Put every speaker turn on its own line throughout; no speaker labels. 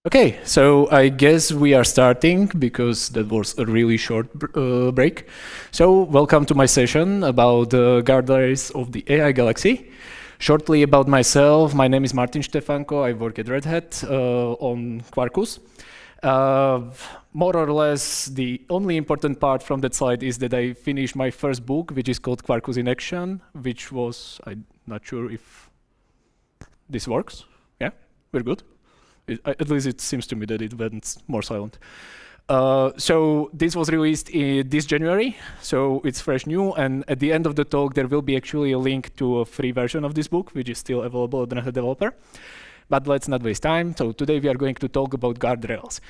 Okay, so I guess we are starting because that was a really short break. So welcome to my session about the guardrails of the AI galaxy. Shortly about myself, my name is Martin Stefanko. I work at Red Hat on Quarkus. More or less, the only important part from that slide is that I finished my first book, which is called Quarkus in Action, which was, I'm not sure if this works. Yeah, we're good. At least it seems to me that it went more silent. So this was released this January, so it's fresh new, and at the end of the talk there will be actually a link to a free version of this book, which is still available at the Red Hat Developer. But let's not waste time, so today we are going to talk about guardrails.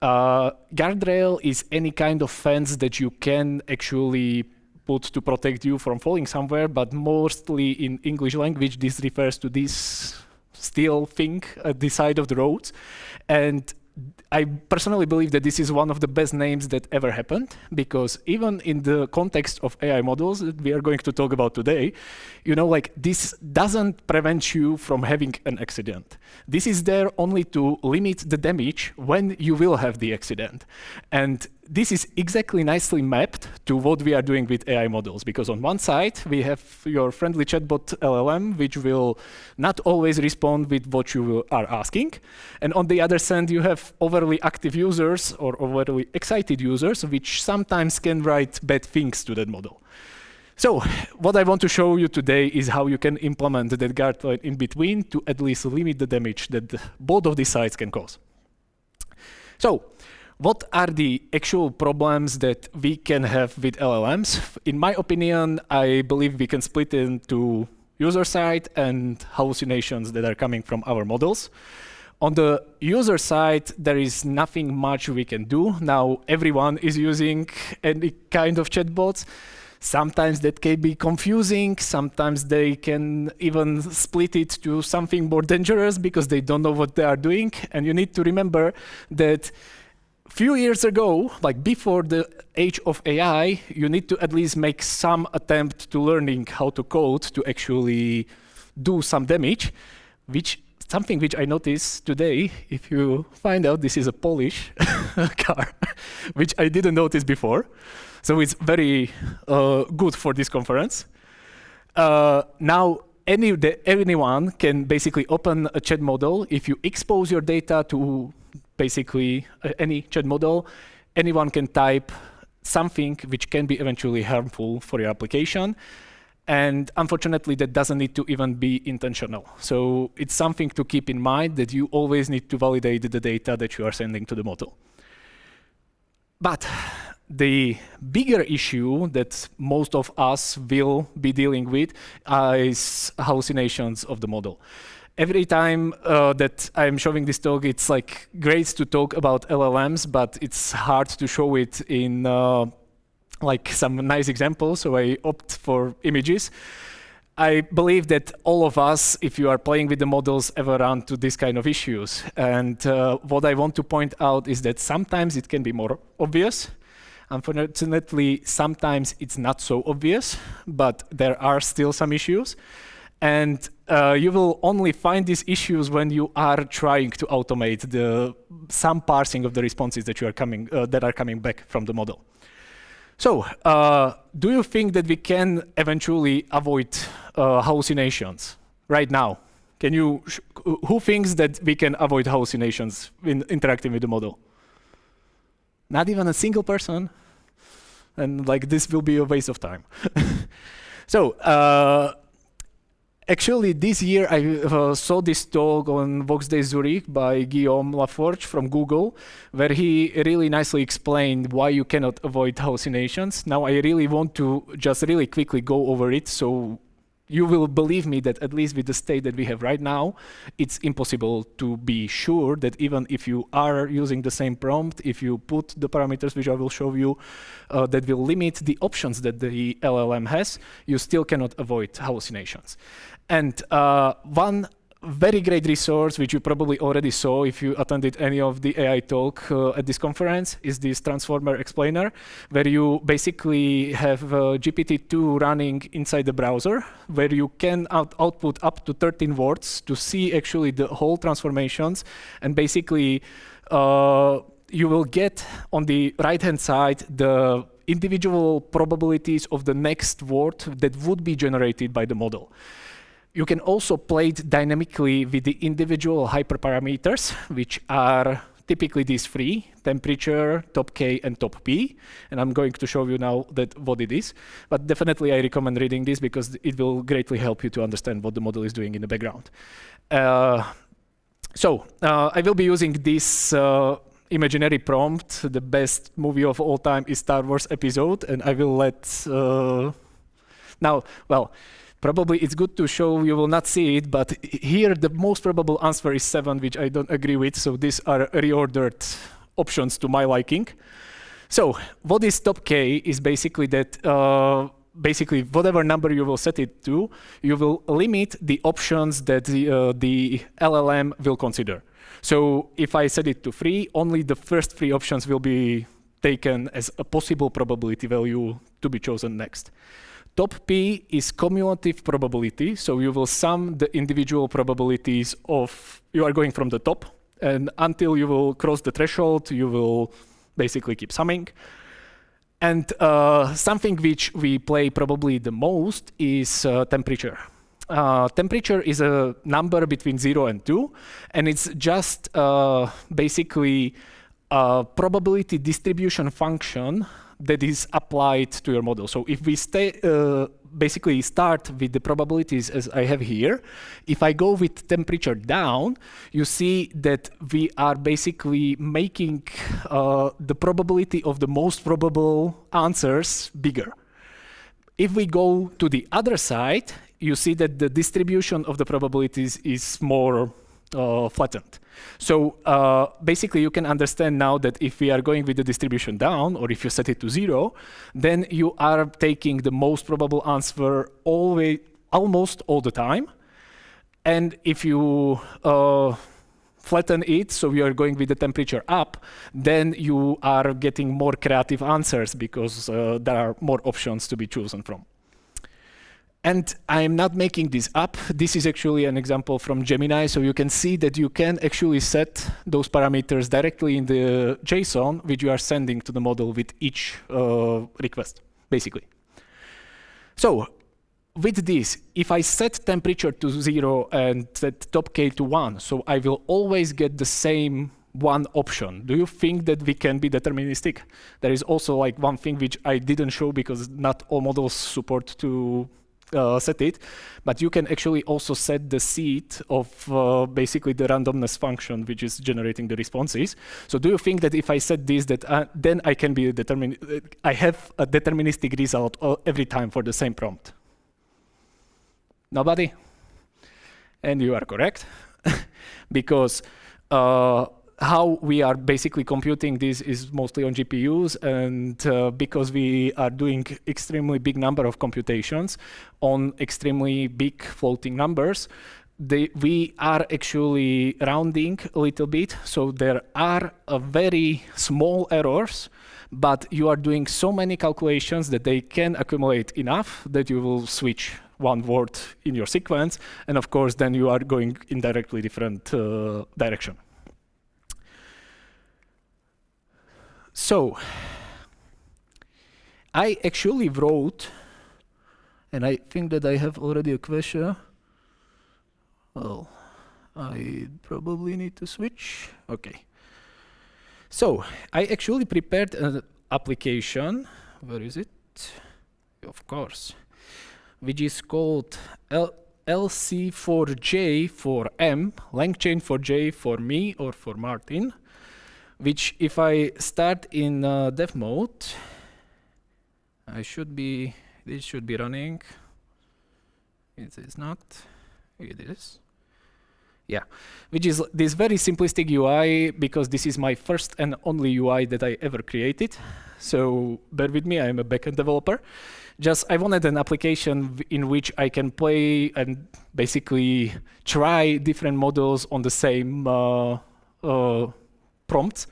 Guardrail is any kind of fence that you can actually put to protect you from falling somewhere, but mostly in English language this refers to this steel thing at the side of the roads. And I personally believe that this is one of the best names that ever happened, because even in the context of AI models that we are going to talk about today, you know, like this doesn't prevent you from having an accident. This is there only to limit the damage when you will have the accident. And this is exactly nicely mapped to what we are doing with AI models, because on one side we have your friendly chatbot LLM, which will not always respond with what you are asking. And on the other side, you have overly active users or overly excited users, which sometimes can write bad things to that model. So what I want to show you today is how you can implement that guardrail in between to at least limit the damage that both of these sides can cause. So what are the actual problems that we can have with LLMs? In my opinion, I believe we can split into user side and hallucinations that are coming from our models. On the user side, there is nothing much we can do. Now, everyone is using any kind of chatbots. Sometimes that can be confusing. Sometimes they can even split it to something more dangerous because they don't know what they are doing. And you need to remember that few years ago, like before the age of AI, you need to at least make some attempt to learning how to code to actually do some damage, something which I noticed today. If you find out, this is a Polish car, which I didn't notice before. So it's very good for this conference. Now, anyone can basically open a chat model. If you expose your data to basically any chat model, anyone can type something which can be eventually harmful for your application. And unfortunately, that doesn't need to even be intentional. So it's something to keep in mind that you always need to validate the data that you are sending to the model. But the bigger issue that most of us will be dealing with is hallucinations of the model. Every time that I'm showing this talk, it's like great to talk about LLMs, but it's hard to show it in like some nice examples, so I opt for images. I believe that all of us, if you are playing with the models, ever run to this kind of issues. And what I want to point out is that sometimes it can be more obvious. Unfortunately, sometimes it's not so obvious, but there are still some issues. And you will only find these issues when you are trying to automate some parsing of the responses that are coming back from the model. So, do you think that we can eventually avoid hallucinations right now? Who thinks that we can avoid hallucinations in interacting with the model? Not even a single person? And like this will be a waste of time. So, actually, this year I saw this talk on Vox Day Zurich by Guillaume Laforge from Google, where he really nicely explained why you cannot avoid hallucinations. Now, I really want to just really quickly go over it, so you will believe me that at least with the state that we have right now, it's impossible to be sure that even if you are using the same prompt, if you put the parameters which I will show you that will limit the options that the LLM has, you still cannot avoid hallucinations. And one very great resource, which you probably already saw if you attended any of the AI talk at this conference, is this Transformer Explainer, where you basically have GPT-2 running inside the browser, where you can output up to 13 words to see actually the whole transformations. And basically, you will get on the right-hand side the individual probabilities of the next word that would be generated by the model. You can also play it dynamically with the individual hyperparameters, which are typically these three: temperature, top K, and top P. And I'm going to show you now what it is. But definitely I recommend reading this because it will greatly help you to understand what the model is doing in the background. So I will be using this imaginary prompt. The best movie of all time is Star Wars episode, and I will let now, well, probably it's good to show, you will not see it, but here the most probable answer is 7, which I don't agree with, so these are reordered options to my liking. So what is top K is basically that basically whatever number you will set it to, you will limit the options that the LLM will consider. So if I set it to 3, only the first 3 options will be taken as a possible probability value to be chosen next. Top P is cumulative probability, so you will sum the individual probabilities of, you are going from the top, and until you will cross the threshold, you will basically keep summing. And something which we play probably the most is temperature. Temperature is a number between 0 and 2, and it's just basically a probability distribution function that is applied to your model. So if we basically start with the probabilities as I have here, if I go with temperature down, you see that we are basically making the probability of the most probable answers bigger. If we go to the other side, you see that the distribution of the probabilities is more flattened. So basically you can understand now that if we are going with the distribution down, or if you set it to 0, then you are taking the most probable answer almost all the time. And if you flatten it, so you are going with the temperature up, then you are getting more creative answers because there are more options to be chosen from. And I'm not making this up. This is actually an example from Gemini, so you can see that you can actually set those parameters directly in the JSON, which you are sending to the model with each request, basically. So with this, if I set temperature to 0 and set top K to 1, so I will always get the same one option. Do you think that we can be deterministic? There is also like one thing which I didn't show because not all models support to set it, but you can actually also set the seed of basically the randomness function which is generating the responses. So do you think that if I set this, that then I can be I have a deterministic result every time for the same prompt? Nobody? And you are correct, because how we are basically computing this is mostly on GPUs, and because we are doing extremely big number of computations on extremely big floating numbers, we are actually rounding a little bit, so there are very small errors, but you are doing so many calculations that they can accumulate enough that you will switch one word in your sequence, and of course then you are going in directly different direction. So I actually wrote, and I think that I have already a question. Well, I probably need to switch. OK. So I actually prepared an application. Where is it? Of course. Which is called LC4j for M, LangChain4j for me or for Martin, which if I start in dev mode, this should be running. It is not. It is. Yeah, which is this very simplistic UI, because this is my first and only UI that I ever created. So bear with me, I'm a backend developer. Just I wanted an application in which I can play and basically try different models on the same prompts.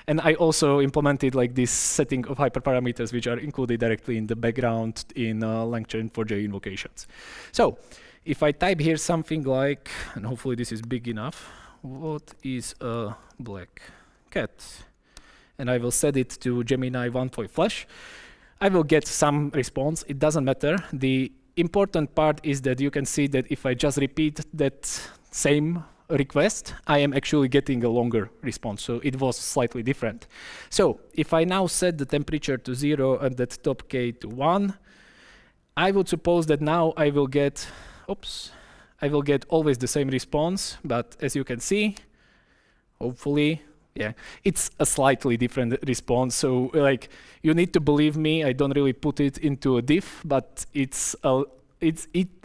And I also implemented like this setting of hyperparameters, which are included directly in the background in LangChain4j invocations. So if I type here something like, and hopefully this is big enough, what is a black cat? And I will set it to Gemini 1.flash. I will get some response. It doesn't matter. The important part is that you can see that if I just repeat that same request, I am actually getting a longer response. So it was slightly different. So if I now set the temperature to 0 and that top K to 1, I would suppose that now I will get, I will get always the same response. But as you can see, hopefully, yeah, it's a slightly different response. So like, you need to believe me, I don't really put it into a diff, but it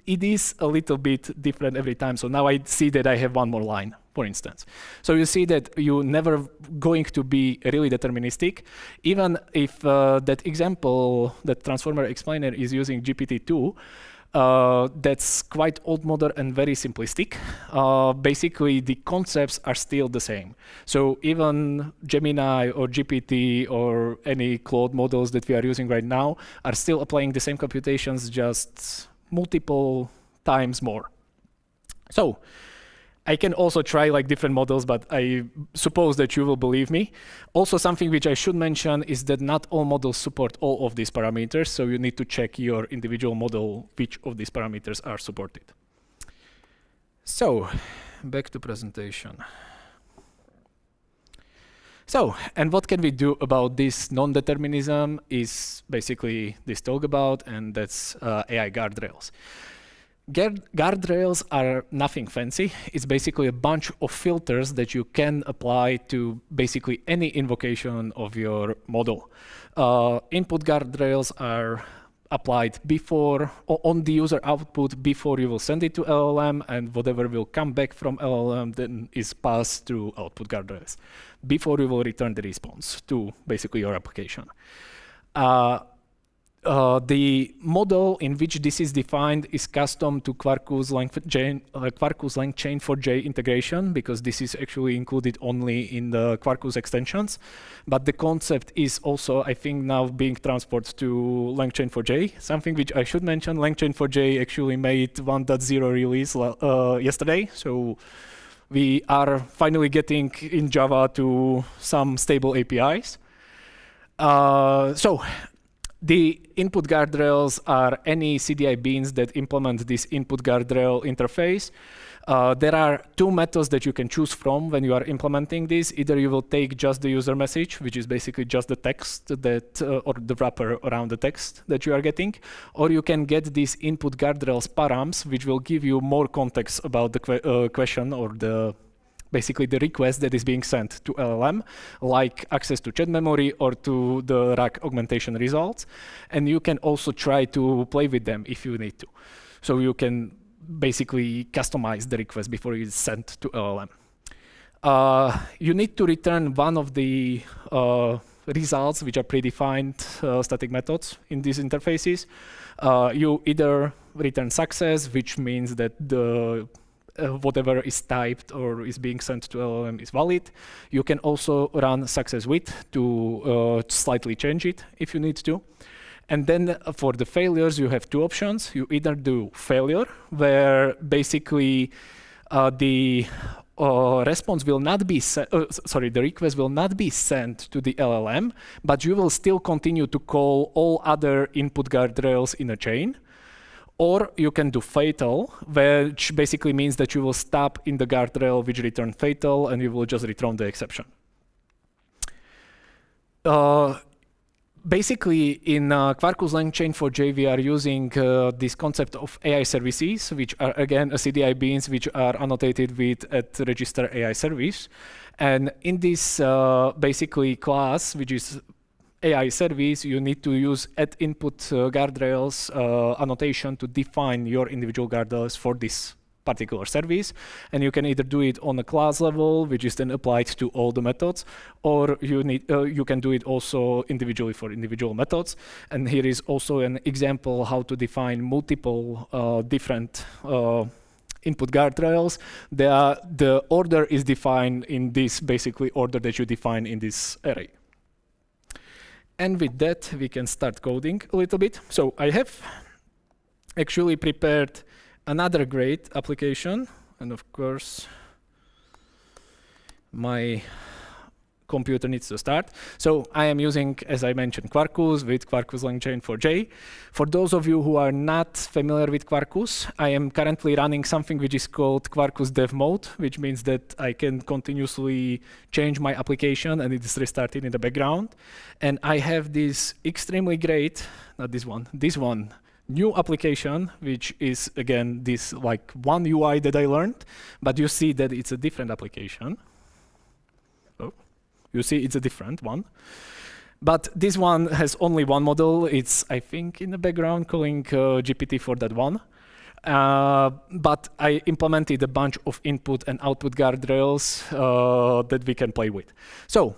is a little bit different every time. So now I see that I have one more line, for instance. So you see that you're never going to be really deterministic, even if that example, that transformer explainer is using GPT-2, that's quite old model and very simplistic. Basically, the concepts are still the same. So even Gemini or GPT or any Claude models that we are using right now are still applying the same computations, just multiple times more. So I can also try like different models, but I suppose that you will believe me. Also, something which I should mention is that not all models support all of these parameters, so you need to check your individual model which of these parameters are supported. So, back to presentation. So, and what can we do about this non-determinism is basically this talk about, and that's AI guardrails. Guardrails are nothing fancy. It's basically a bunch of filters that you can apply to basically any invocation of your model. Input guardrails are applied before, or on the user output before you will send it to LLM, and whatever will come back from LLM then is passed through output guardrails before you will return the response to basically your application. The model in which this is defined is custom to Quarkus LangChain4j integration, because this is actually included only in the Quarkus extensions. But the concept is also, I think, now being transported to LangChain4j. Something which I should mention, LangChain4j actually made 1.0 release yesterday. So we are finally getting in Java to some stable APIs. The input guardrails are any CDI beans that implement this input guardrail interface. There are two methods that you can choose from when you are implementing this. Either you will take just the user message, which is basically just the text that, or the wrapper around the text that you are getting, or you can get these input guardrails params, which will give you more context about the question or basically the request that is being sent to LLM, like access to chat memory or to the RAG augmentation results. And you can also try to play with them if you need to. So you can basically customize the request before it's sent to LLM. You need to return one of the results which are predefined static methods in these interfaces. You either return success, which means that the whatever is typed or is being sent to LLM is valid. You can also run success with to slightly change it if you need to. And then for the failures, you have two options. You either do failure, where basically the response will not be the request will not be sent to the LLM, but you will still continue to call all other input guardrails in a chain. Or you can do fatal, which basically means that you will stop in the guardrail which returned fatal, and you will just return the exception. Basically, in Quarkus LangChain4j, we are using this concept of AI services, which are, again, CDI beans which are annotated with @register AI service. And in this basically class, which is AI service, you need to use @input guardrails annotation to define your individual guardrails for this particular service, and you can either do it on a class level, which is then applied to all the methods, or you can do it also individually for individual methods. And here is also an example how to define multiple different input guardrails. The order is defined in this basically order that you define in this array. And with that, we can start coding a little bit. So I have actually prepared another great application, and of course, my computer needs to start. So I am using, as I mentioned, Quarkus with Quarkus LangChain4j. For those of you who are not familiar with Quarkus, I am currently running something which is called Quarkus dev mode, which means that I can continuously change my application and it is restarted in the background. And I have this extremely great, not this one, new application, which is again this like one UI that I learned, but you see that it's a different application. Oh, you see it's a different one. But this one has only one model. It's, I think, in the background calling GPT-4.1. But I implemented a bunch of input and output guardrails that we can play with. So,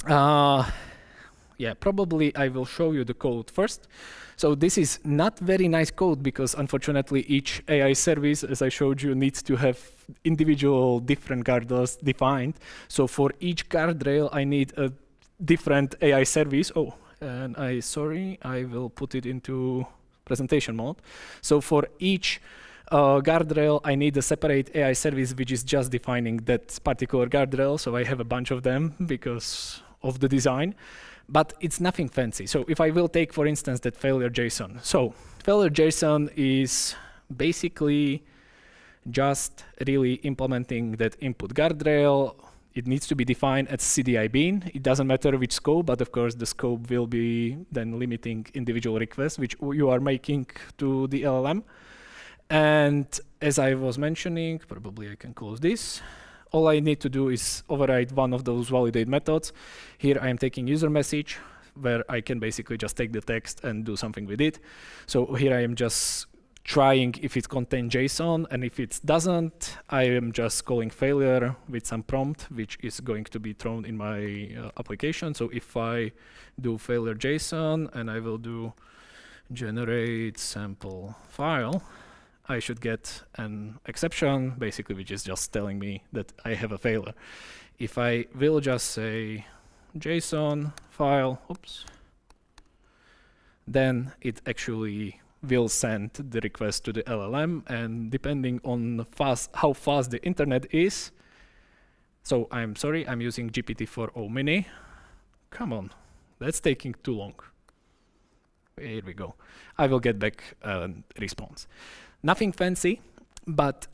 yeah, probably I will show you the code first. So this is not very nice code because unfortunately each AI service, as I showed you, needs to have individual different guardrails defined. So for each guardrail, I need a different AI service. Oh, and I will put it into presentation mode. So for each guardrail, I need a separate AI service which is just defining that particular guardrail. So I have a bunch of them because of the design. But it's nothing fancy. So if I will take, for instance, that failure JSON. So failure JSON is basically just really implementing that input guardrail. It needs to be defined as CDI bean. It doesn't matter which scope, but of course the scope will be then limiting individual requests which you are making to the LLM. And as I was mentioning, probably I can close this. All I need to do is override one of those validate methods. Here I am taking user message, where I can basically just take the text and do something with it. So here I am just trying if it contains JSON, and if it doesn't, I am just calling failure with some prompt, which is going to be thrown in my application. So if I do failure JSON and I will do generate sample file, I should get an exception, basically, which is just telling me that I have a failure. If I will just say JSON file, oops, then it actually will send the request to the LLM, and depending on how fast the internet is, so I'm sorry, I'm using GPT-4o mini. Come on, that's taking too long. Here we go. I will get back a response. Nothing fancy, but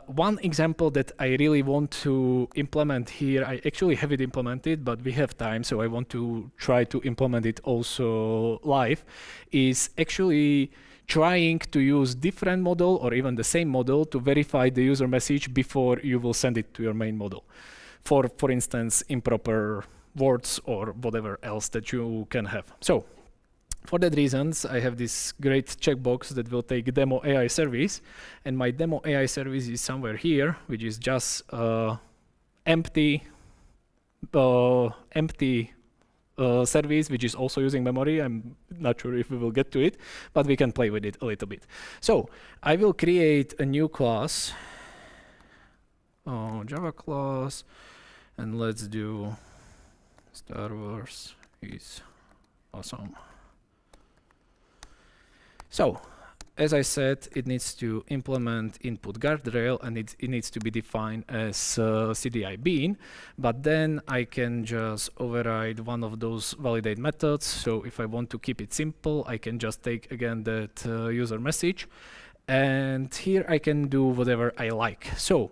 one example that I really want to implement here, I actually have it implemented, but we have time, so I want to try to implement it also live, is actually trying to use different model or even the same model to verify the user message before you will send it to your main model. For instance, improper words or whatever else that you can have. So, for that reasons, I have this great checkbox that will take demo AI service, and my demo AI service is somewhere here, which is just empty service, which is also using memory. I'm not sure if we will get to it, but we can play with it a little bit. So I will create a new class, Java class, and let's do Star Wars is awesome. So, as I said, it needs to implement input guardrail, and it needs to be defined as CDI bean, but then I can just override one of those validate methods. So if I want to keep it simple, I can just take again that user message, and here I can do whatever I like. So,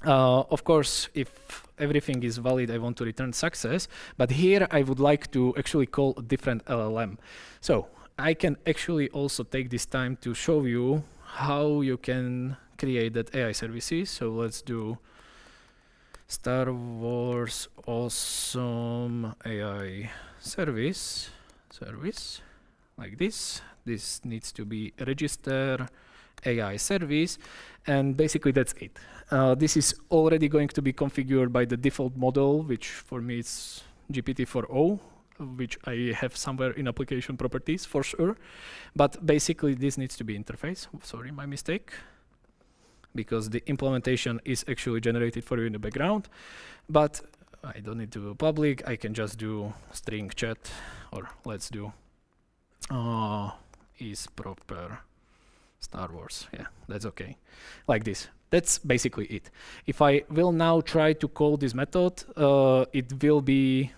of course, if everything is valid, I want to return success, but here I would like to actually call a different LLM. So I can actually also take this time to show you how you can create that AI services. So let's do Star Wars awesome AI service like this. This needs to be register AI service, and basically that's it. This is already going to be configured by the default model, which for me is GPT-4o, which I have somewhere in application properties for sure. But basically this needs to be interface. Sorry, my mistake. Because the implementation is actually generated for you in the background. But I don't need to do public. I can just do string chat, or let's do is proper Star Wars. Yeah, that's okay. Like this. That's basically it. If I will now try to call this method, it will be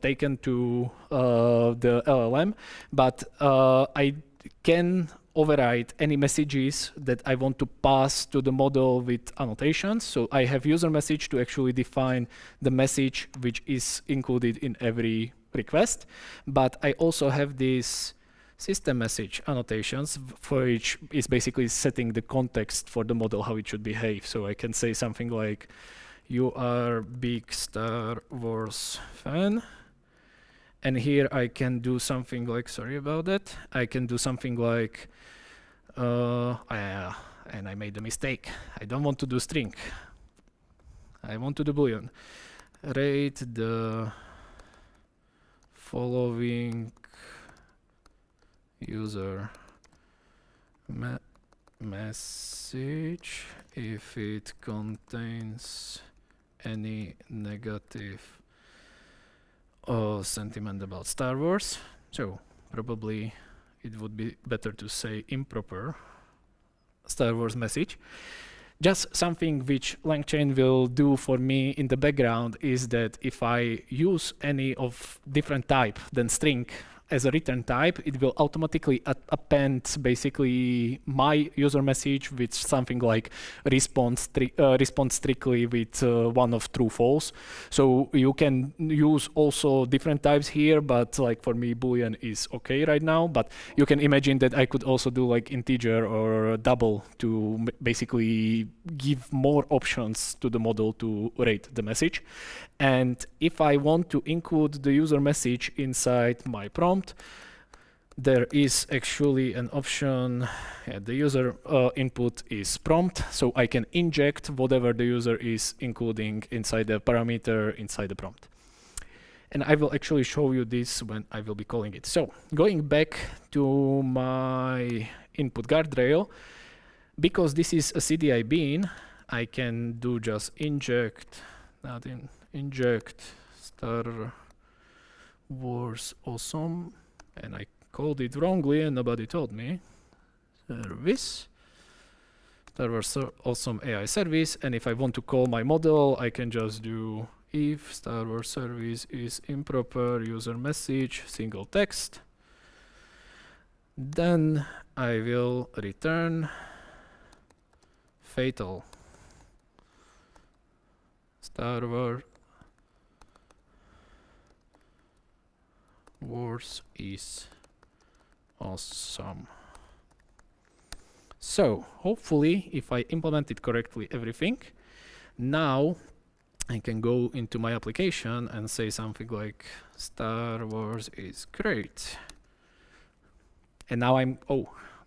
taken to the LLM, but I can override any messages that I want to pass to the model with annotations. So I have user message to actually define the message which is included in every request, but I also have this system message annotations, for which is basically setting the context for the model, how it should behave. So I can say something like, you are big Star Wars fan. And here I can do something like, sorry about that, I can do something like, and I made a mistake. I don't want to do string. I want to do boolean. Rate the following user message if it contains any negative sentiment about Star Wars. So probably it would be better to say improper Star Wars message. Just something which LangChain will do for me in the background is that if I use any of different type than string as a return type, it will automatically append basically my user message with something like respond strictly with one of true false. So you can use also different types here, but like for me boolean is okay right now, but you can imagine that I could also do like integer or double to basically give more options to the model to rate the message. And if I want to include the user message inside my prompt, there is actually an option. The user input is prompt, so I can inject whatever the user is including inside the parameter inside the prompt. And I will actually show you this when I will be calling it. So going back to my input guardrail, because this is a CDI bean, I can do just inject, inject Star Wars awesome, and I called it wrongly and nobody told me. Service, Star Wars awesome AI service, and if I want to call my model, I can just do if Star Wars service is improper user message single text. Then I will return fatal Star Wars is awesome. So hopefully, if I implemented correctly everything, now I can go into my application and say something like Star Wars is great. And now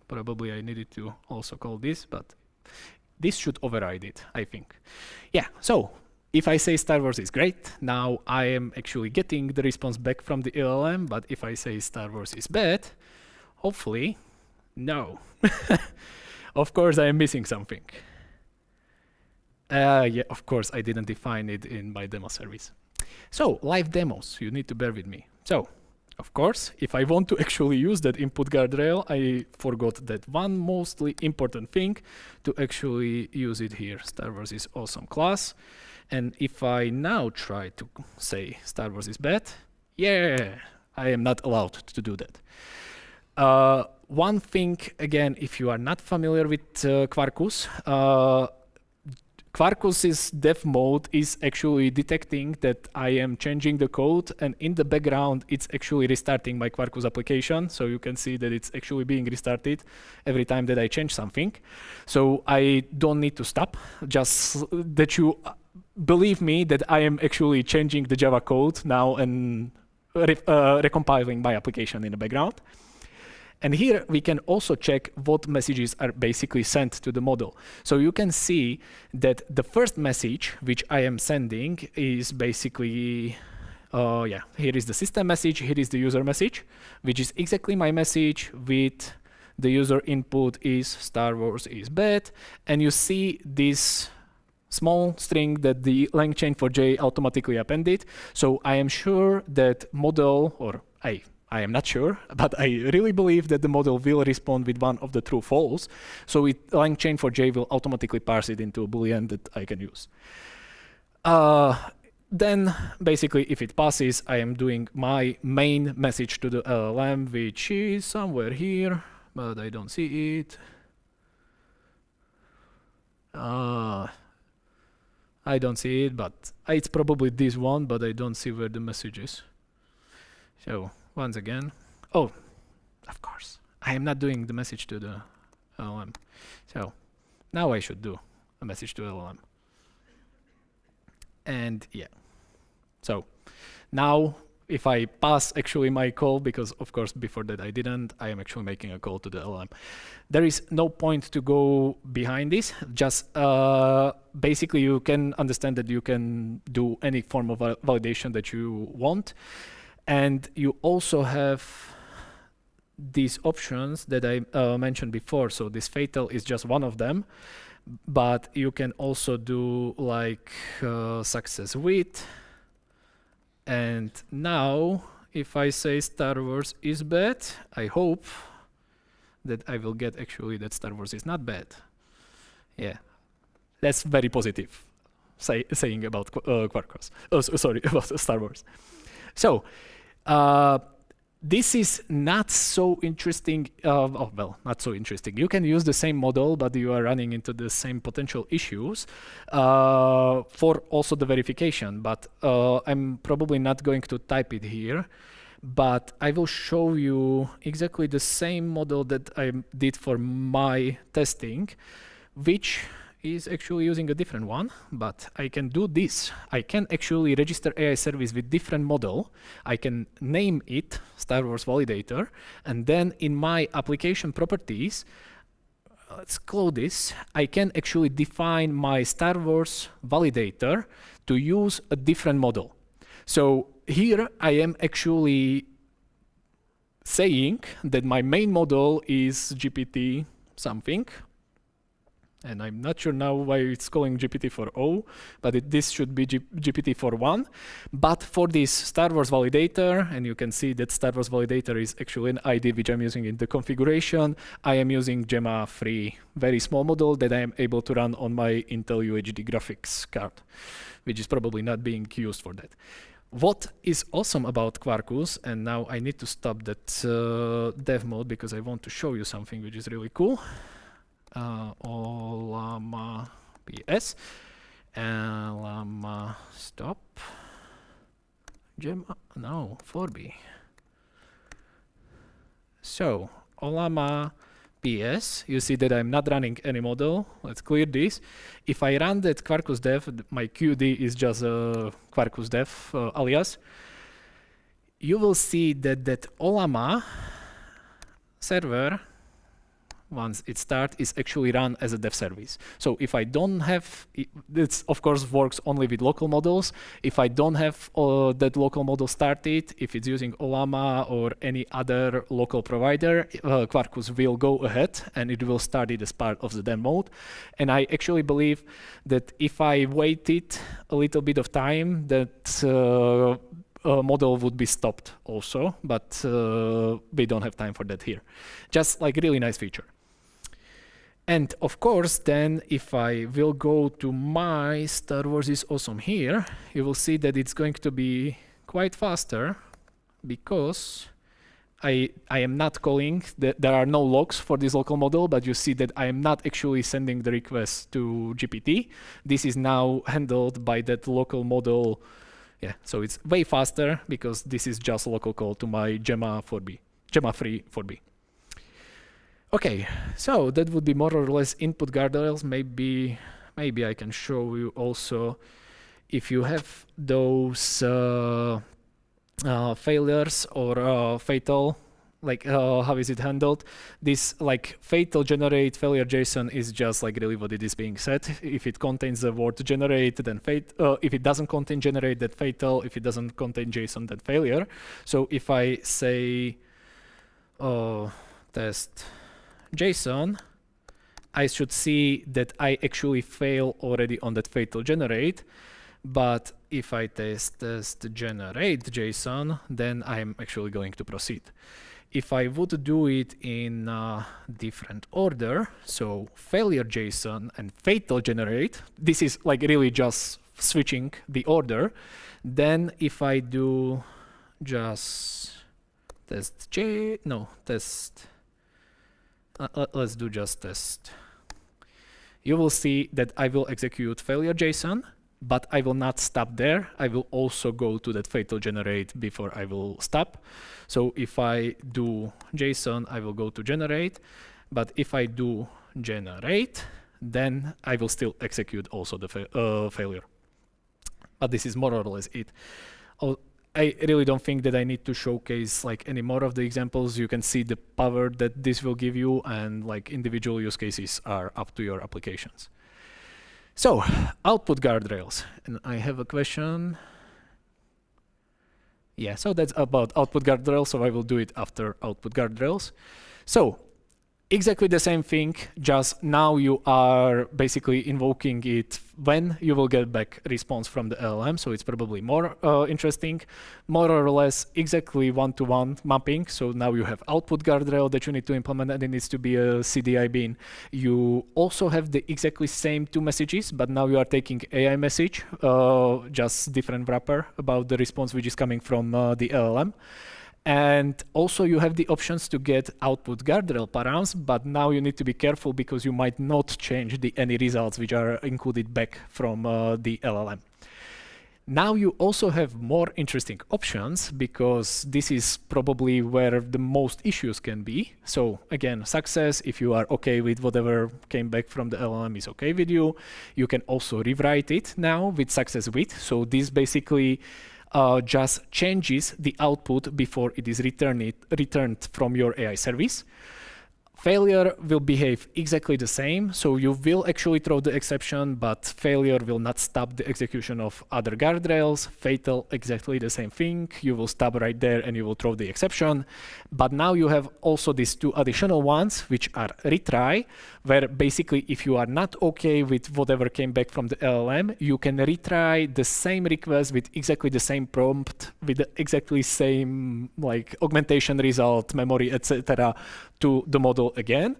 probably I needed to also call this, but this should override it, I think. Yeah, so if I say Star Wars is great, now I am actually getting the response back from the LLM, but if I say Star Wars is bad, hopefully, no. Of course, I am missing something. Yeah, of course, I didn't define it in my demo service. So, live demos, you need to bear with me. So, of course, if I want to actually use that input guardrail, I forgot that one mostly important thing to actually use it here. Star Wars is awesome class. And if I now try to say Star Wars is bad, yeah, I am not allowed to do that. One thing, again, if you are not familiar with Quarkus, Quarkus's dev mode is actually detecting that I am changing the code, and in the background, it's actually restarting my Quarkus application. So you can see that it's actually being restarted every time that I change something. So I don't need to stop, just that you believe me that I am actually changing the Java code now and recompiling my application in the background. And here we can also check what messages are basically sent to the model. So you can see that the first message which I am sending is basically, here is the system message, here is the user message, which is exactly my message with the user input is Star Wars is bad. And you see this small string that the LangChain4j automatically appended. So I am sure that model, or I am not sure, but I really believe that the model will respond with one of the true false. So LangChain4j will automatically parse it into a Boolean that I can use. Then basically, if it passes, I am doing my main message to the LLM, which is somewhere here, but I don't see it. I don't see it, but it's probably this one, but I don't see where the message is. So once again, oh, of course, I am not doing the message to the LLM. So now I should do a message to LLM. And yeah, so now if I pass actually my call, because of course before that I didn't, I am actually making a call to the LLM. There is no point to go behind this, just basically you can understand that you can do any form of validation that you want. And you also have these options that I mentioned before. So this fatal is just one of them, but you can also do like success with. And now if I say Star Wars is bad, I hope that I will get actually that Star Wars is not bad. Yeah, that's very positive saying about Quarkus. Oh, sorry, about Star Wars. So this is not so interesting. Well, not so interesting. You can use the same model, but you are running into the same potential issues for also the verification. But I'm probably not going to type it here. But I will show you exactly the same model that I did for my testing, which is actually using a different one, but I can do this. I can actually register AI service with different model. I can name it Star Wars Validator, and then in my application properties, let's close this, I can actually define my Star Wars Validator to use a different model. So here I am actually saying that my main model is GPT something, and I'm not sure now why it's calling GPT-4o, but this should be GPT-4.1. But for this Star Wars validator, and you can see that Star Wars validator is actually an ID which I'm using in the configuration, I am using Gemma 3, very small model that I am able to run on my Intel UHD graphics card, which is probably not being used for that. What is awesome about Quarkus, and now I need to stop that dev mode because I want to show you something which is really cool. Olama PS, Olama stop, Gemma, no, 4B. So Olama PS, you see that I'm not running any model. Let's clear this. If I run that Quarkus dev, my QD is just a Quarkus dev alias. You will see that that Olama server, once it starts, is actually run as a dev service. So if I don't have, this of course works only with local models. If I don't have that local model started, if it's using Olama or any other local provider, Quarkus will go ahead and it will start it as part of the dev mode. And I actually believe that if I waited a little bit of time, that model would be stopped also, but we don't have time for that here. Just like really nice feature. And of course, then if I will go to my Star Wars is awesome here, you will see that it's going to be quite faster because I am not calling, there are no logs for this local model, but you see that I am not actually sending the request to GPT. This is now handled by that local model. Yeah, so it's way faster because this is just local call to my Gemma 4B, Gemma 3 4B. Okay, so that would be more or less input guardrails. Maybe I can show you also if you have those failures or fatal like how is it handled? This like fatal generate failure JSON is just like really what it is being said. If it contains the word generate, then if it doesn't contain generate, then fatal. If it doesn't contain JSON, then failure. So if I say test JSON, I should see that I actually fail already on that fatal generate. But if I test generate JSON, then I'm actually going to proceed. If I would do it in a different order, so failure JSON and fatal generate, this is like really just switching the order. Then if I do just let's do just test. You will see that I will execute failure JSON, but I will not stop there. I will also go to that fatal generate before I will stop. So if I do JSON, I will go to generate, but if I do generate, then I will still execute also the failure. But this is more or less it. I really don't think that I need to showcase like any more of the examples. You can see the power that this will give you, and like individual use cases are up to your applications. So output guardrails, and I have a question. Yeah, so that's about output guardrails, so I will do it after output guardrails. So exactly the same thing, just now you are basically invoking it when you will get back response from the LLM, so it's probably more interesting. More or less exactly one-to-one mapping, so now you have output guardrail that you need to implement, and it needs to be a CDI bin. You also have the exactly same two messages, but now you are taking AI message, just different wrapper about the response which is coming from the LLM. And also you have the options to get output guardrail params, but now you need to be careful because you might not change any results which are included back from the LLM. Now you also have more interesting options because this is probably where the most issues can be. So again, success, if you are okay with whatever came back from the LLM is okay with you. You can also rewrite it now with success with. So this basically just changes the output before it is returned from your AI service. Failure will behave exactly the same, so you will actually throw the exception, but failure will not stop the execution of other guardrails. Fatal, exactly the same thing. You will stop right there and you will throw the exception. But now you have also these two additional ones, which are retry, where basically if you are not okay with whatever came back from the LLM, you can retry the same request with exactly the same prompt, with the exactly same like augmentation result, memory, etc. to the model again.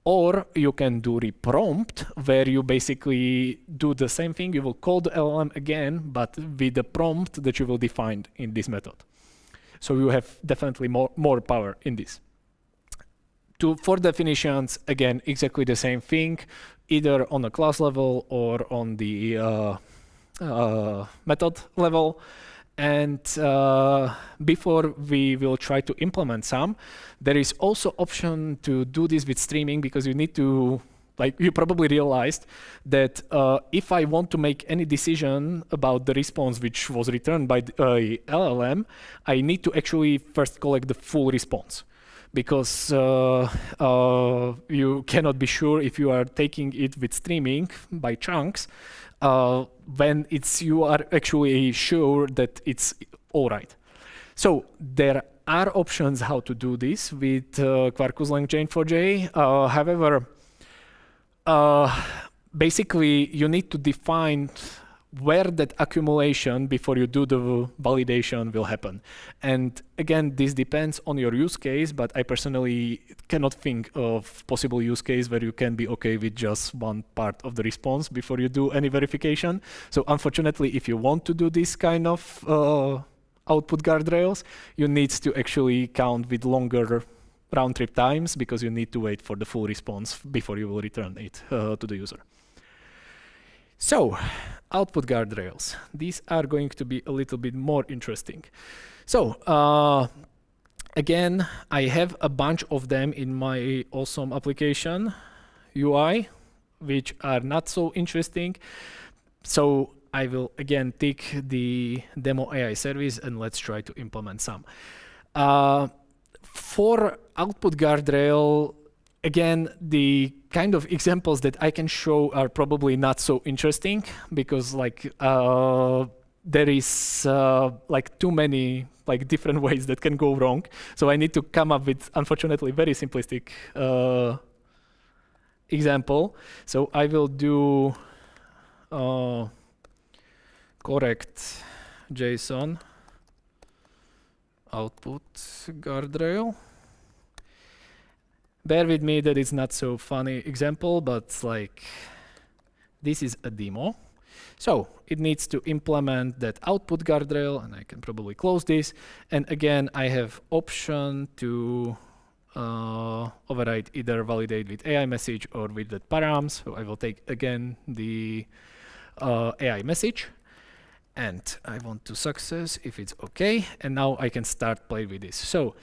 Or you can do reprompt, where you basically do the same thing. You will call the LLM again, but with the prompt that you will define in this method. So you have definitely more power in this. For definitions, again, exactly the same thing, either on a class level or on the method level. And before we will try to implement some, there is also option to do this with streaming, because you need to, like you probably realized that if I want to make any decision about the response which was returned by the LLM, I need to actually first collect the full response. Because you cannot be sure if you are taking it with streaming by chunks, when you are actually sure that it's all right. So there are options how to do this with Quarkus LangChain4j. However, basically you need to define where that accumulation before you do the validation will happen. And again, this depends on your use case, but I personally cannot think of possible use case where you can be okay with just one part of the response before you do any verification. So unfortunately, if you want to do this kind of output guardrails, you need to actually count with longer round trip times, because you need to wait for the full response before you will return it to the user. So, output guardrails. These are going to be a little bit more interesting. So, again, I have a bunch of them in my awesome application UI, which are not so interesting. So I will again tick the demo AI service and let's try to implement some. For output guardrail, again, the kind of examples that I can show are probably not so interesting because like there is like too many like different ways that can go wrong. So I need to come up with, unfortunately, very simplistic example. So I will do correct JSON output guardrail. Bear with me that it's not so funny example, but like this is a demo. So it needs to implement that output guardrail, and I can probably close this. And again, I have option to override either validate with AI message or with the params. So I will take again the AI message, and I want to success if it's okay. And now I can start play with this. So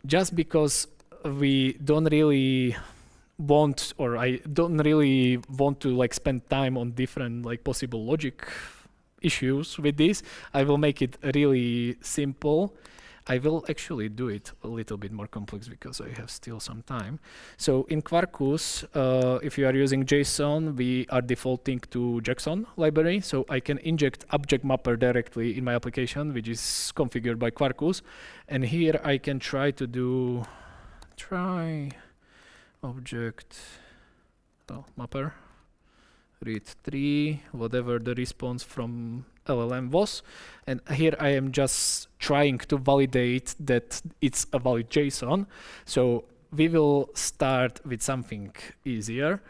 just because we don't really want, or I don't really want to like spend time on different like possible logic issues with this, I will make it really simple. I will actually do it a little bit more complex because I have still some time. So in Quarkus, if you are using JSON, we are defaulting to JSON library. So I can inject object mapper directly in my application, which is configured by Quarkus. And here I can try to do try object mapper read 3, whatever the response from LLM was. And here I am just trying to validate that it's a valid JSON. So we will start with something easier.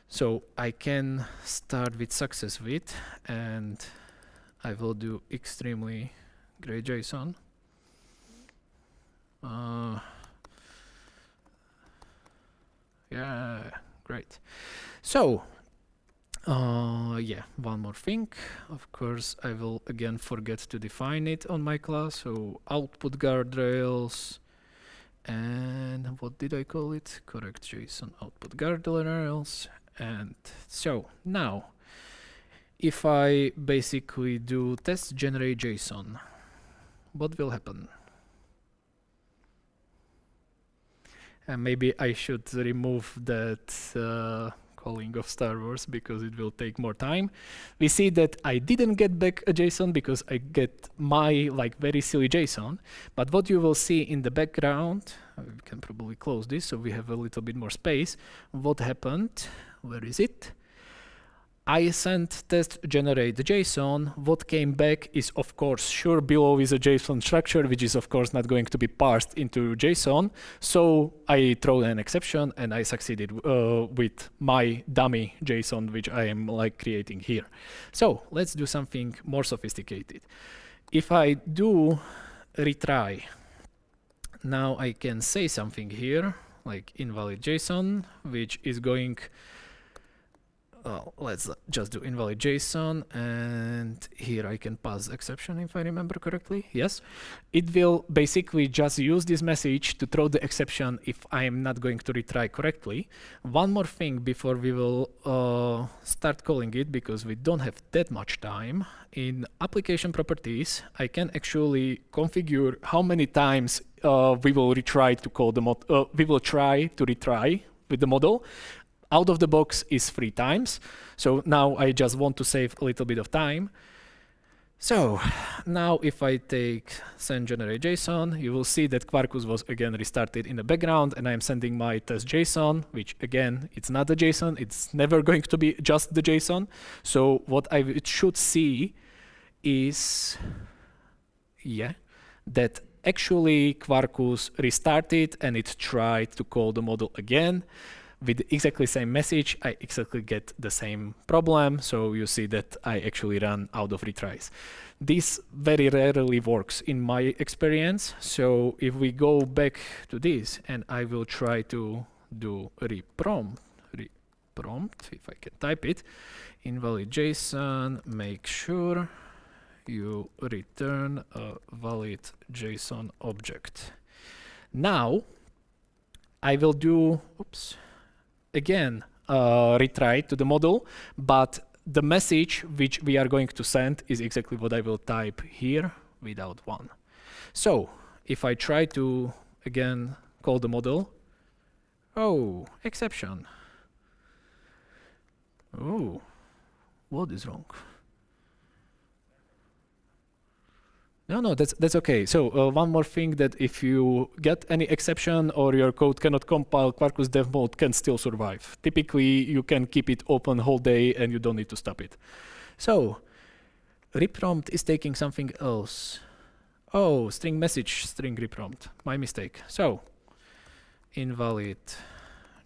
So I can start with success with, and I will do extremely great JSON. Yeah, great. So yeah, one more thing. Of course, I will again forget to define it on my class. So output guardrails, and what did I call it? Correct JSON output guardrails. And so now, if I basically do test generate JSON, what will happen? And maybe I should remove that calling of Star Wars because it will take more time. We see that I didn't get back a JSON because I get my like very silly JSON. But what you will see in the background, we can probably close this so we have a little bit more space. What happened? Where is it? I sent test generate JSON. What came back is, of course, sure below is a JSON structure, which is of course not going to be parsed into JSON. So I throw an exception and I succeeded with my dummy JSON, which I am like creating here. So let's do something more sophisticated. If I do retry, now I can say something here like invalid JSON, which is going. Let's just do invalid JSON, and here I can pass exception if I remember correctly. Yes, it will basically just use this message to throw the exception if I am not going to retry correctly. One more thing before we will start calling it, because we don't have that much time. In application properties, I can actually configure how many times we will retry to call the model. We will try to retry with the model. Out of the box is 3 times. So now I just want to save a little bit of time. So now if I take send generate JSON, you will see that Quarkus was again restarted in the background, and I'm sending my test JSON, which again, it's not a JSON. It's never going to be just the JSON. So what it should see is, yeah, that actually Quarkus restarted and it tried to call the model again. With exactly same message, I exactly get the same problem. So you see that I actually run out of retries. This very rarely works in my experience. So if we go back to this, and I will try to do reprompt, if I can type it, invalid JSON, make sure you return a valid JSON object. Now I will do, oops, again, retry to the model, but the message which we are going to send is exactly what I will type here without 1. So if I try to again call the model. Oh, exception. Oh, what is wrong? No, that's okay. So one more thing, that if you get any exception or your code cannot compile, Quarkus dev mode can still survive. Typically, you can keep it open whole day and you don't need to stop it. So reprompt is taking something else. Oh, string message, string reprompt. My mistake. So invalid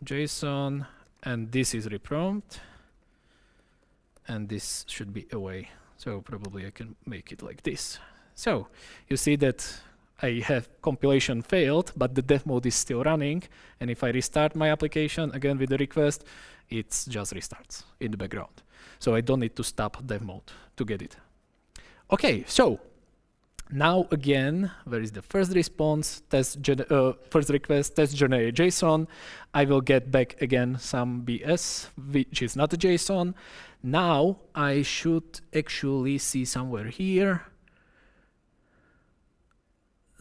JSON, and this is reprompt, and this should be away. So probably I can make it like this. So you see that I have compilation failed, but the dev mode is still running. And if I restart my application again with the request, it just restarts in the background. So I don't need to stop dev mode to get it. Okay, so now again, where is the first response? First request, test generate JSON. I will get back again some BS, which is not a JSON. Now I should actually see somewhere here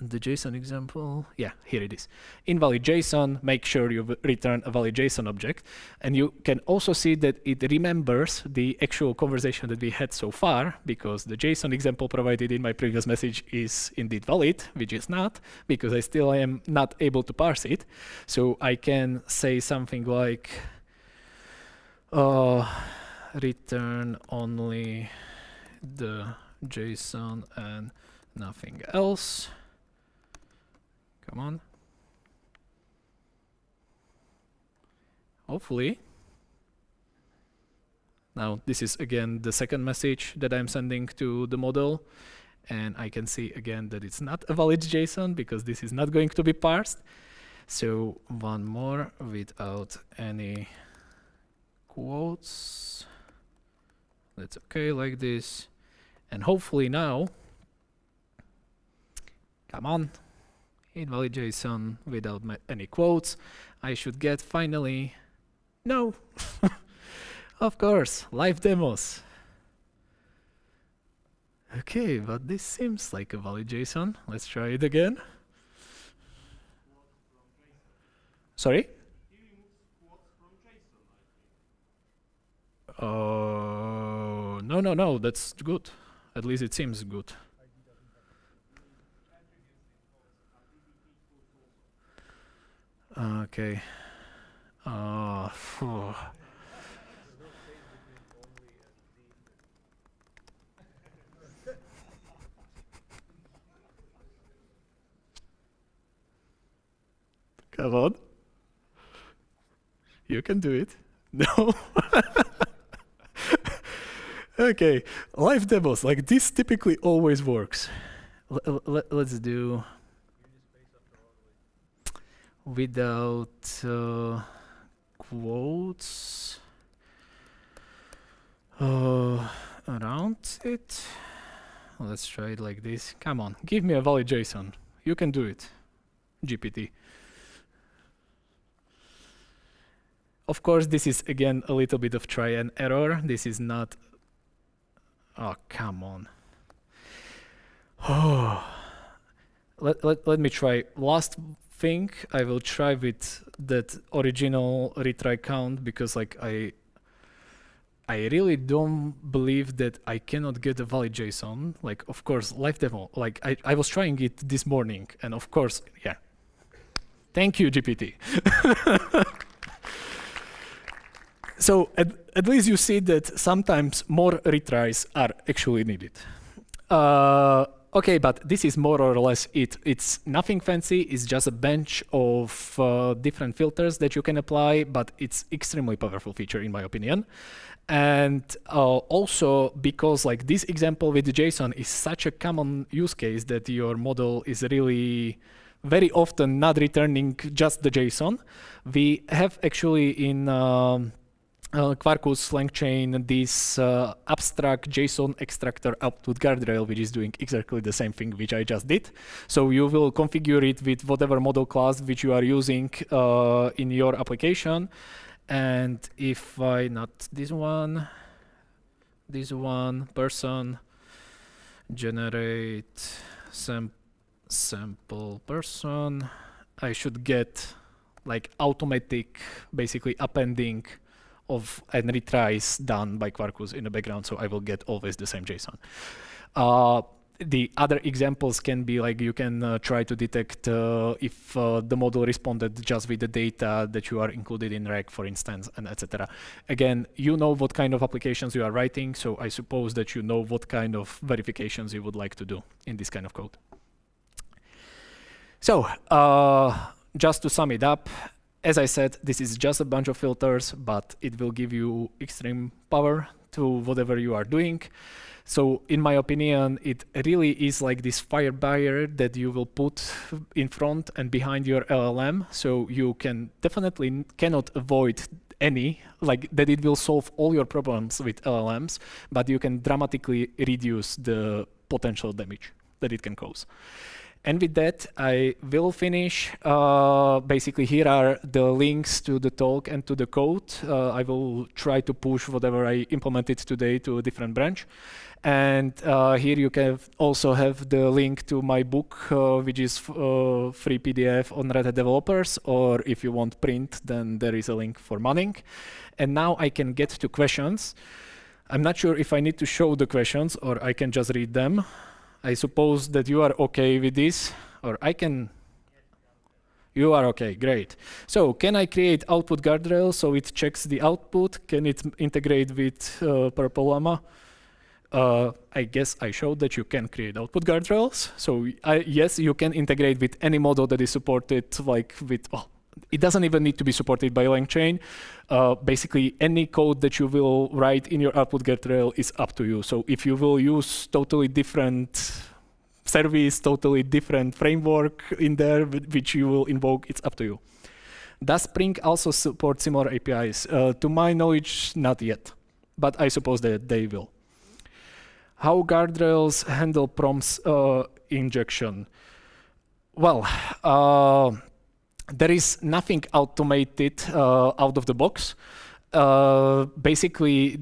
the JSON example. Yeah, here it is. Invalid JSON, make sure you return a valid JSON object. And you can also see that it remembers the actual conversation that we had so far, because the JSON example provided in my previous message is indeed valid, which is not, because I still am not able to parse it. So I can say something like, return only the JSON and nothing else. Come on. Hopefully. Now this is again the second message that I'm sending to the model, and I can see again that it's not a valid JSON because this is not going to be parsed. So one more without any quotes. That's okay like this. And hopefully now, come on, invalid JSON without any quotes, I should get finally, no, of course, live demos. Okay, but this seems like a valid JSON. Let's try it again. Sorry? No, that's good. At least it seems good. Okay. Come on. You can do it. No. Okay, live demos, like this typically always works. Let's do without quotes around it. Let's try it like this. Come on, give me a valid JSON. You can do it, GPT. Of course, this is again a little bit of try and error. This is not. Oh, come on. Oh. Let me try. Last thing, I will try with that original retry count, because like I really don't believe that I cannot get a valid JSON. Like, of course, live demo. Like I was trying it this morning, and of course, yeah. Thank you, GPT. So at least you see that sometimes more retries are actually needed. Okay, but this is more or less it. It's nothing fancy. It's just a bunch of different filters that you can apply, but it's extremely powerful feature in my opinion. And also because like this example with the JSON is such a common use case that your model is really very often not returning just the JSON. We have actually in Quarkus LangChain this abstract JSON extractor output guardrail, which is doing exactly the same thing which I just did. So you will configure it with whatever model class which you are using in your application. And if I not this one person generate sample person, I should get like automatic, basically appending of and retries done by Quarkus in the background, so I will get always the same JSON. The other examples can be like you can try to detect if the model responded just with the data that you are included in rec, for instance, and etc. Again, you know what kind of applications you are writing, so I suppose that you know what kind of verifications you would like to do in this kind of code. So just to sum it up, as I said, this is just a bunch of filters, but it will give you extreme power to whatever you are doing. So in my opinion, it really is like this fire barrier that you will put in front and behind your LLM. So you can definitely cannot avoid any, like that it will solve all your problems with LLMs, but you can dramatically reduce the potential damage that it can cause. And with that, I will finish. Basically, here are the links to the talk and to the code. I will try to push whatever I implemented today to a different branch. And here you can also have the link to my book, which is free PDF on Red Hat developers, or if you want print, then there is a link for Manning. And now I can get to questions. I'm not sure if I need to show the questions or I can just read them. I suppose that you are okay with this, or I can. You are okay, great. So can I create output guardrail so it checks the output? Can it integrate with Purple Llama? I guess I showed that you can create output guardrails. So yes, you can integrate with any model that is supported, like with, well, it doesn't even need to be supported by LangChain. Basically, any code that you will write in your output guardrail is up to you. So if you will use totally different service, totally different framework in there, which you will invoke, it's up to you. Does Spring also support similar APIs? To my knowledge, not yet, but I suppose that they will. How guardrails handle prompts injection? Well, there is nothing automated out of the box. Basically,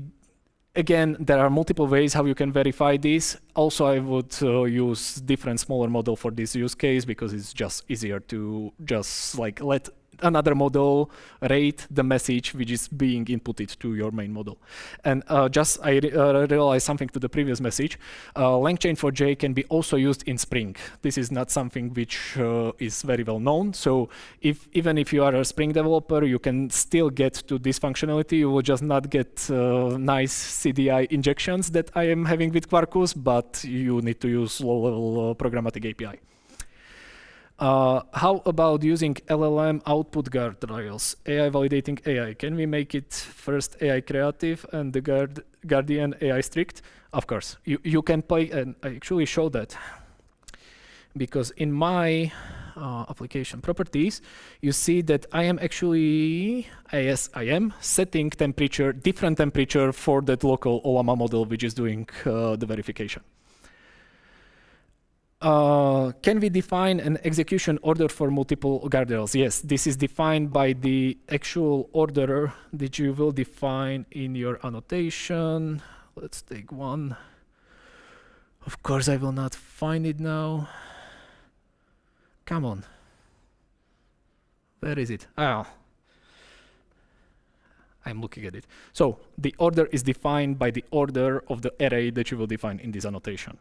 again, there are multiple ways how you can verify this. Also, I would use different smaller model for this use case because it's just easier to just like let another model rate the message which is being inputted to your main model. And just I realized something to the previous message. LangChain4j can be also used in Spring. This is not something which is very well known. So even if you are a Spring developer, you can still get to this functionality. You will just not get nice CDI injections that I am having with Quarkus, but you need to use low-level programmatic API. How about using LLM output guardrails? AI validating AI. Can we make it first AI creative and the guardian AI strict? Of course. You can play, and I actually show that. Because in my application properties, you see that I am actually, yes, I am setting temperature, different temperature for that local Llama model, which is doing the verification. Can we define an execution order for multiple guardrails? Yes, this is defined by the actual order that you will define in your annotation. Let's take one. Of course, I will not find it now. Come on. Where is it? Ah. I'm looking at it. So the order is defined by the order of the array that you will define in this annotation.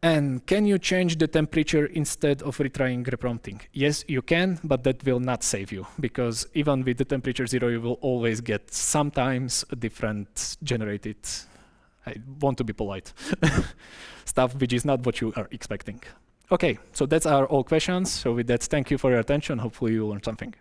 And can you change the temperature instead of retrying reprompting? Yes, you can, but that will not save you, because even with the temperature 0, you will always get sometimes a different generated, I want to be polite, stuff which is not what you are expecting. Okay, so that's our all questions. So with that, thank you for your attention. Hopefully you learned something.